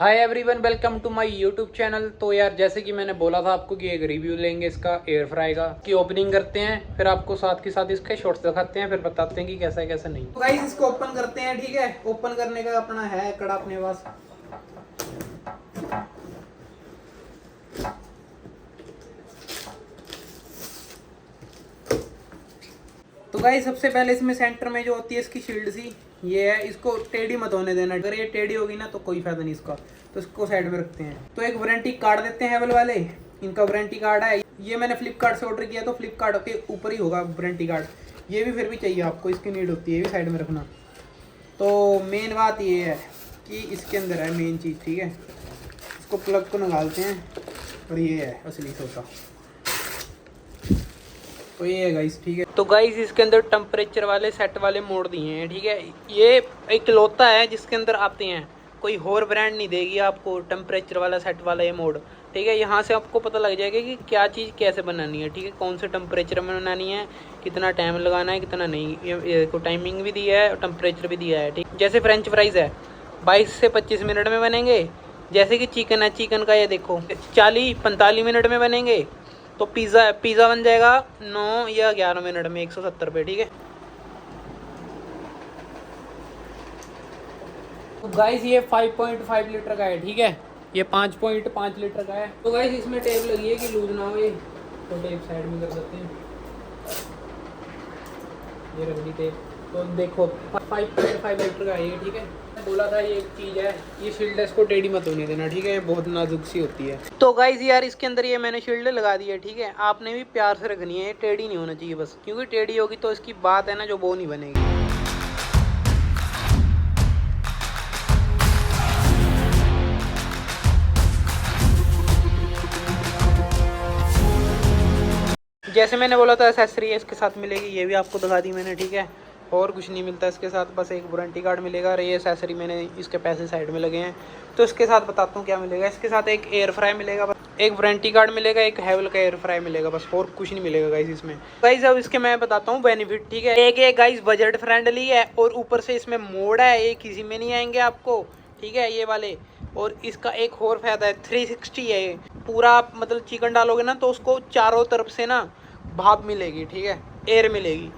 Hi everyone, welcome to my YouTube channel. तो यार, जैसे कि मैंने बोला था आपको कि एक रिव्यू लेंगे इसका एयर फ्राई का, की ओपनिंग करते हैं, फिर आपको साथ के साथ इसके शॉर्ट्स दिखाते हैं, फिर बताते हैं कि कैसा है कैसा नहीं। तो गाइस, इसको ओपन करते हैं। ठीक है, ओपन करने का अपना है कड़ा अपने पास। तो गाइस, सबसे पहले इसमें सेंटर में जो होती है इसकी शील्ड सी, ये है। इसको टेढ़ी मत होने देना, अगर ये टेढ़ी होगी ना तो कोई फायदा नहीं इसका। तो इसको साइड में रखते हैं। तो एक वारंटी कार्ड देते हैं एवल वाले, इनका वारंटी कार्ड है। ये मैंने फ्लिपकार्ट से ऑर्डर किया, तो फ्लिपकार्ट के ऊपर ही होगा वारंटी कार्ड। ये भी फिर भी चाहिए आपको, इसकी नीड होती है, ये भी साइड में रखना। तो मेन बात ये है कि इसके अंदर है मेन चीज़। ठीक है, इसको प्लग को निकालते हैं और ये है असली सोटा। तो ये है गाइस। ठीक है, तो गाइस इसके अंदर टेम्परेचर वाले सेट वाले मोड दिए हैं। ठीक है, ये एक इकलौता है जिसके अंदर आते हैं, कोई और ब्रांड नहीं देगी आपको टेम्परेचर वाला सेट वाला ये मोड। ठीक है, यहाँ से आपको पता लग जाएगा कि क्या चीज़ कैसे बनानी है। ठीक है, कौन से टेम्परेचर में बनानी है, कितना टाइम लगाना है, कितना नहीं। ये को टाइमिंग भी दिया है और टेम्परेचर भी दिया है। ठीक, जैसे फ्रेंच फ्राइज़ है 22 से 25 मिनट में बनेंगे। जैसे कि चिकन है, चिकन का ये देखो 40-45 मिनट में बनेंगे। तो पिज़्ज़ा बन जाएगा 9 या 11 मिनट में 170 पे। ठीक है, तो गाइस ये 5.5 लीटर का है। ठीक है, ये 5.5 लीटर का है। तो गाइस इसमें टेप लगी है कि लूज ना हो ये, तो टेप साइड में कर सकते हैं। ये रख दी टेप। तो देखो 5.5 लीटर का है ये। ठीक है, बोला था ये एक चीज़ है, ये शील्ड है, इसको टेढ़ी मत होने देना। ठीक है, ये बहुत नाजुक सी होती है। तो गाइस यार, इसके अंदर ये मैंने शील्ड लगा दी है। ठीक है, आपने भी प्यार से रखनी है, ये टेढ़ी नहीं होना चाहिए बस, क्योंकि टेढ़ी होगी तो इसकी बात है ना जो वो नहीं बनेगी। जैसे मैंने बोला था एसेसरी है इसके साथ मिलेगी, ये भी आपको दिखा दी मैंने। ठीक है, और कुछ नहीं मिलता इसके साथ, बस एक वारंटी कार्ड मिलेगा और ये एसेसरी मैंने इसके पैसे साइड में लगे हैं। तो इसके साथ बताता हूँ क्या मिलेगा। इसके साथ एक एयर फ्राई मिलेगा, बस एक वारंटी कार्ड मिलेगा, एक हैवल का एयर फ्राई मिलेगा, बस और कुछ नहीं मिलेगा गाइस इसमें। गाइस अब इसके मैं बताता हूँ बेनिफिट। ठीक है, एक गाइस बजट फ्रेंडली है और ऊपर से इसमें मोड है, ये किसी में नहीं आएंगे आपको। ठीक है, ये वाले। और इसका एक और फायदा है, 360 है ये पूरा। मतलब चिकन डालोगे ना तो उसको चारों तरफ से ना भाप मिलेगी। ठीक है, एयर मिलेगी,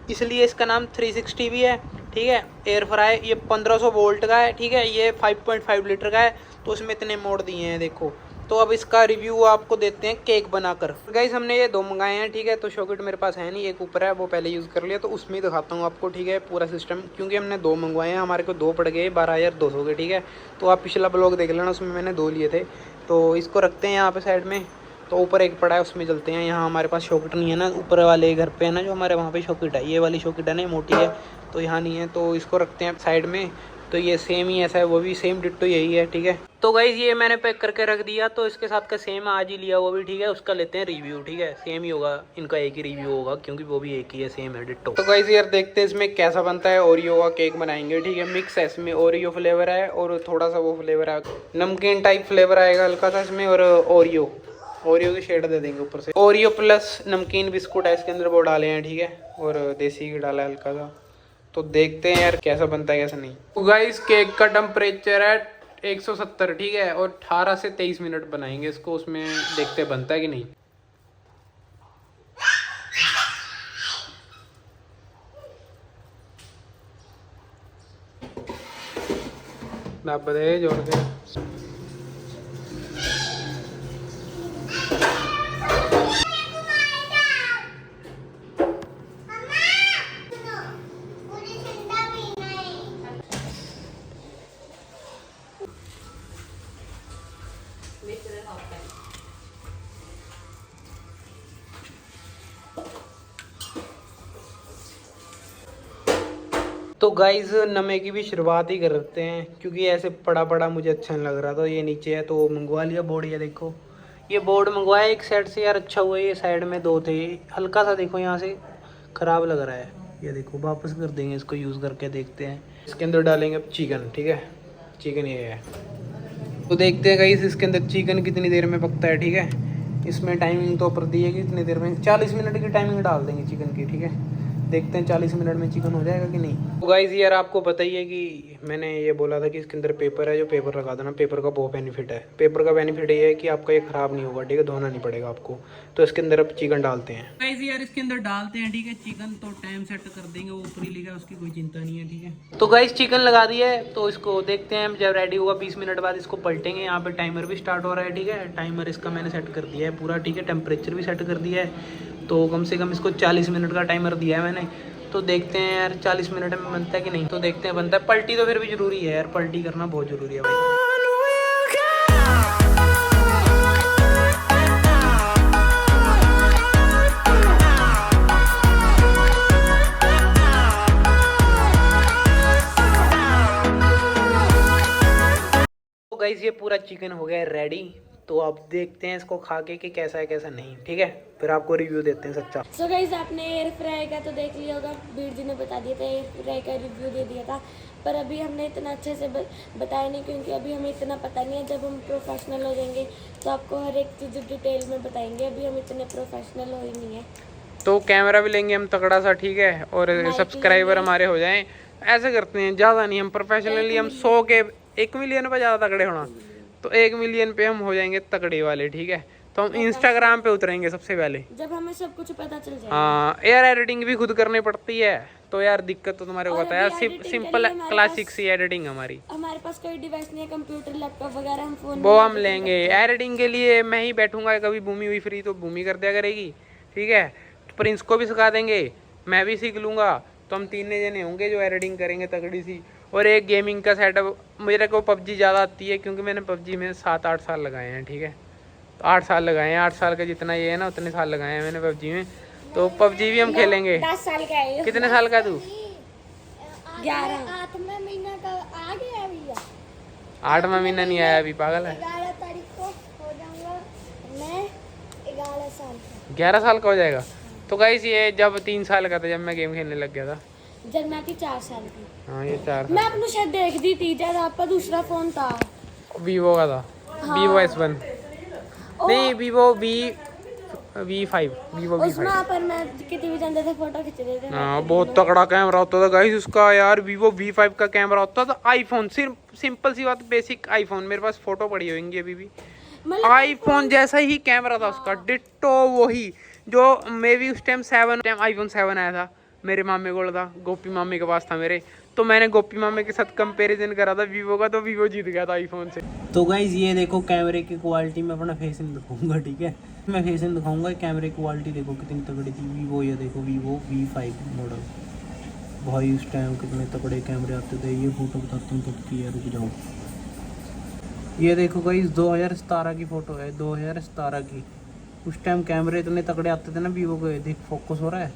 इसलिए इसका नाम 360 भी है। ठीक है, एयर फ्राई ये 1500 वोल्ट का है। ठीक है, ये 5.5 लीटर का है। तो उसमें इतने मोड दिए हैं देखो। तो अब इसका रिव्यू आपको देते हैं केक बनाकर। गाइस हमने ये दो मंगाए हैं। ठीक है, तो शॉकेट मेरे पास है नहीं, एक ऊपर है, वो पहले यूज़ कर लिया, तो उसमें ही दिखाता हूँ आपको। ठीक है, पूरा सिस्टम, क्योंकि हमने दो मंगवाए हैं, हमारे को दो पड़ गए 12,200 के। ठीक है, तो आप पिछला ब्लॉग देख लेना, उसमें मैंने दो लिए थे। तो इसको रखते हैं यहाँ पे साइड में। तो ऊपर एक पड़ा है, उसमें चलते हैं। यहाँ हमारे पास शॉकेट नहीं है ना, ऊपर वाले घर पे है ना जो हमारे, वहाँ पे शॉकेट है। ये वाली शॉकेट है ना, मोटी है, तो यहाँ नहीं है, तो इसको रखते हैं साइड में। तो ये सेम ही ऐसा है, वो भी सेम डिट्टो यही है। ठीक है, तो गाइस ये मैंने पैक करके रख दिया, तो इसके साथ का सेम आज ही लिया वो भी। ठीक है, उसका लेते हैं रिव्यू। ठीक है, सेम ही होगा, इनका एक ही रिव्यू होगा, क्योंकि वो भी एक ही है, सेम है डिट्टो। तो गाइस यार देखते हैं इसमें कैसा बनता है। ओरियो का केक बनाएंगे। ठीक है, मिक्स है इसमें, ओरियो फ्लेवर है और थोड़ा सा वो फ्लेवर है, नमकीन टाइप फ्लेवर आएगा हल्का सा इसमें, और ओरियो की शेड दे देंगे ऊपर से। ओरियो प्लस नमकीन बिस्कुट है इसके अंदर, वो डाले हैं। ठीक है, और देसी घी डाला है हल्का सा। तो देखते हैं यार कैसा बनता है कैसा नहीं। तो गाइस केक का टेम्परेचर है 170। ठीक है, और 18 से 23 मिनट बनाएंगे इसको, उसमें देखते बनता है कि नहीं। आप बताइए जोड़ के। तो गाइज नमे की भी शुरुआत ही करते हैं, क्योंकि ऐसे पड़ा पड़ा मुझे अच्छा नहीं लग रहा था। ये नीचे है तो मंगवा लिया बोर्ड। ये देखो, ये बोर्ड मंगवाया एक साइड से यार, अच्छा हुआ। ये साइड में दो थे, हल्का सा देखो यहाँ से ख़राब लग रहा है। ये देखो, वापस कर देंगे इसको, यूज़ करके देखते हैं। इसके अंदर डालेंगे अब चिकन। ठीक है, चिकन ये है, तो देखते हैं गाइस इसके अंदर चिकन कितनी देर में पकता है। ठीक है, इसमें टाइमिंग तो ऊपर दी है कि इतनी देर में, 40 मिनट की टाइमिंग डाल देंगे चिकन की। ठीक है, देखते हैं 40 मिनट में चिकन हो जाएगा कि नहीं। तो गाइस यार आपको पता ही है कि मैंने ये बोला था कि इसके अंदर पेपर है, जो पेपर लगा देना। पेपर का बहुत बेनिफिट है। पेपर का बेनिफिट ये है कि आपका ये ख़राब नहीं होगा, ठीक है, धोना नहीं पड़ेगा आपको। तो इसके अंदर अब चिकन डालते हैं गाइस यार, इसके अंदर डालते हैं, ठीक है, चिकन। तो टाइम सेट कर देंगे, वो ऊपर ही लिखा है, उसकी कोई चिंता नहीं है, ठीक है। तो गाइस चिकन लगा दिया है, तो इसको देखते हैं जब रेडी होगा 20 मिनट बाद इसको पलटेंगे। यहाँ पे टाइमर भी स्टार्ट हो रहा है, ठीक है। टाइमर इसका मैंने सेट कर दिया है पूरा, ठीक है। टेम्परेचर भी सेट कर दिया है। तो कम से कम इसको 40 मिनट का टाइमर दिया है मैंने। तो देखते हैं यार 40 मिनट में बनता है कि नहीं। तो देखते हैं बनता है। पलटी तो फिर भी ज़रूरी है यार, पलटी करना बहुत ज़रूरी है भाई। गाइस ये पूरा चिकन हो गया है रेडी। तो अब देखते हैं इसको खा के कि कैसा है कैसा नहीं, ठीक है। फिर आपको रिव्यू देते हैं सच्चा। सो गाइस आपने एयर फ्राई का तो देख लिया होगा, वीर जी ने बता दिया था, एयर फ्राई का रिव्यू दे दिया था। पर अभी हमने इतना अच्छे से बताया नहीं, क्योंकि अभी हमें इतना पता नहीं है। जब हम प्रोफेशनल हो जाएंगे तो आपको हर एक चीज़ डिटेल में बताएंगे। अभी हम इतने प्रोफेशनल हो ही नहीं है। तो कैमरा भी लेंगे हम तगड़ा सा, ठीक है, और सब्सक्राइबर हमारे हो जाएं। ऐसे करते हैं, ज़्यादा नहीं, हम प्रोफेशनली हम 100 के 1 मिलियन पे ज़्यादा तगड़े होना। तो 1 मिलियन पे हम हो जाएंगे तगड़े वाले, ठीक है। तो हम इंस्टाग्राम पे उतरेंगे सबसे पहले, जब हमें सब कुछ पता चल जाएगा। हाँ, एयर एडिटिंग भी खुद करनी पड़ती है। तो यार दिक्कत तो तुम्हारे को पता है, सिंपल क्लासिक सी एडिटिंग हमारे पास कोई डिवाइस नहीं है, कंप्यूटर लैपटॉप वगैरह हम फोन वो हम लेंगे। एडिटिंग के लिए मैं ही बैठूंगा, कभी भूमि हुई फ्री तो भूमि कर दिया करेगी, ठीक है। तो प्रिंस को भी सिखा देंगे, मैं भी सीख लूँगा। तो हम 3 जने होंगे जो एडिटिंग करेंगे तगड़ी सी। और एक गेमिंग का सेटअप। मेरे को पबजी ज़्यादा आती है, क्योंकि मैंने पबजी में 7-8 साल लगाए हैं, ठीक है। तो 8 साल लगाए हैं, 8 साल का जितना ये है ना उतने साल लगाए हैं मैंने पबजी में। तो पबजी भी हम खेलेंगे। 10 साल का है। कितने साल का तू? 11। 8वां महीना का आ गया भैया। 8वां महीना नहीं आया अभी, पागल है। 11 तारीख को हो जाऊंगा मैं 11 साल का। 11 साल का हो जाएगा। तो गाइस ये जब 3 साल का था जब मैं गेम खेलने लग गया था। जब मैं थी 4 साल की। हाँ ये 4 मैं अपने शायद देख दी थी जब आपका दूसरा फोन था, वीवो का था। वीवो S1 नहीं, वीवो V5 वीवो उसमें V5। पर मैं कितनी भी जाते थे फोटो खींच रहे थे। हाँ बहुत तगड़ा कैमरा होता था गाइस उसका यार। वीवो V5 का कैमरा होता था। आईफोन सिर्फ सिंपल सी बात, बेसिक आईफोन। मेरे पास फोटो पड़ी होंगी अभी भी। आईफोन जैसा ही कैमरा था उसका, डिट्टो वही जो मे भी उस टाइम आईफोन 7 आया था। मेरे मामे को था, गोपी मामी के पास था मेरे। तो मैंने गोपी मामे के साथ कंपैरिजन करा था वीवो का, तो वीवो जीत गया था आईफोन से। तो गाइज ये देखो कैमरे की क्वालिटी, मैं अपना फेस नहीं दिखाऊंगा, ठीक है। मैं फेस नहीं दिखाऊंगा, कैमरे की क्वालिटी देखो कितनी तगड़ी थी। वीवो, ये देखो वीवो V5 मॉडल भाई। उस टाइम कितने तगड़े कैमरे आते थे। ये फोटो बताता हूँ कब की है, रुक जाओ। ये देखो गाइज 2017 की फ़ोटो है, 2017 की। उस टाइम कैमरे इतने तगड़े आते थे ना वीवो के। देख फोकस हो रहा है,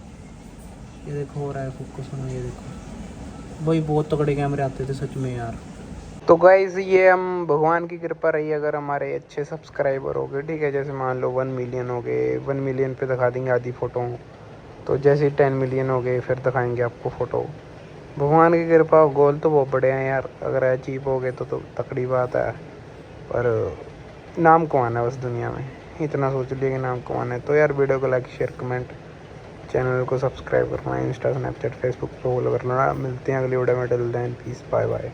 ये देखो हो रहा है फोकस होना, ये देखो भाई बहुत तगड़े कैमरे आते थे सच में यार। तो गाइज ये हम भगवान की कृपा रही अगर हमारे अच्छे सब्सक्राइबर हो गए, ठीक है। जैसे मान लो 1 मिलियन हो गए, 1 मिलियन पे दिखा देंगे आधी फ़ोटो। तो जैसे 10 मिलियन हो गए फिर दिखाएंगे आपको फ़ोटो। भगवान की कृपा। गोल तो बहुत बड़े हैं यार, अगर अचीव हो गए तो तकड़ी बात है। पर नाम कमाना है बस दुनिया में, इतना सोच लिया कि नाम कमाना है। तो यार वीडियो को लाइक शेयर कमेंट, चैनल को सब्सक्राइब करना, इंस्टा स्नैपचैट फेसबुक पे फॉलो करना। मिलते हैं अगली वीडियो में। Till then peace, bye bye.